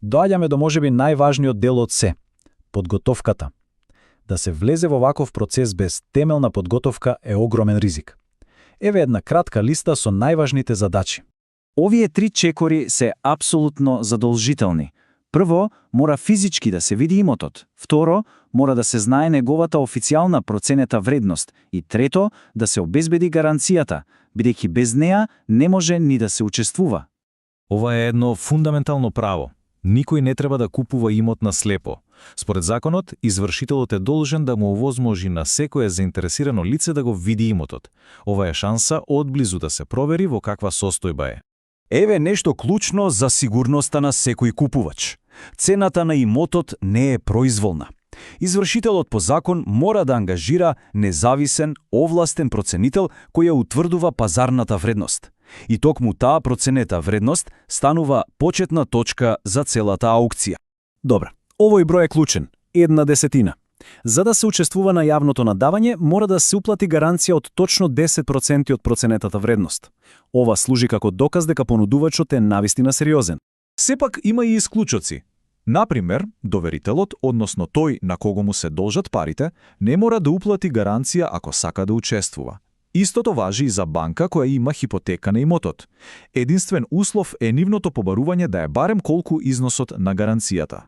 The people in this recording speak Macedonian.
Доаѓаме до можеби најважниот дел од се – подготовката. Да се влезе во ваков процес без темелна подготовка е огромен ризик. Еве една кратка листа со најважните задачи. Овие 3 чекори се апсолутно задолжителни. Прво, мора физички да се види имотот. Второ, мора да се знае неговата официјална проценета вредност. И трето, да се обезбеди гаранцијата, бидејќи без неа не може ни да се учествува. Ова е едно фундаментално право. Никој не треба да купува имот на слепо. Според законот, извршителот е должен да му овозможи на секое заинтересирано лице да го види имотот. Ова е шанса одблизу да се провери во каква состојба е. Еве нешто клучно за сигурноста на секој купувач. Цената на имотот не е произволна. Извршителот по закон мора да ангажира независен, овластен проценител кој ја утврдува пазарната вредност. И токму таа проценета вредност станува почетна точка за целата аукција. Добра, овој број е клучен – 1/10. За да се учествува на јавното надавање, мора да се уплати гаранција од точно 10% од проценетата вредност. Ова служи како доказ дека понудувачот е навистина сериозен. Сепак има и исклучоци. Например, доверителот, односно тој на кого му се должат парите, не мора да уплати гаранција ако сака да учествува. Истото важи и за банка која има хипотека на имотот. Единствен услов е нивното побарување да е барем колку износот на гаранцијата.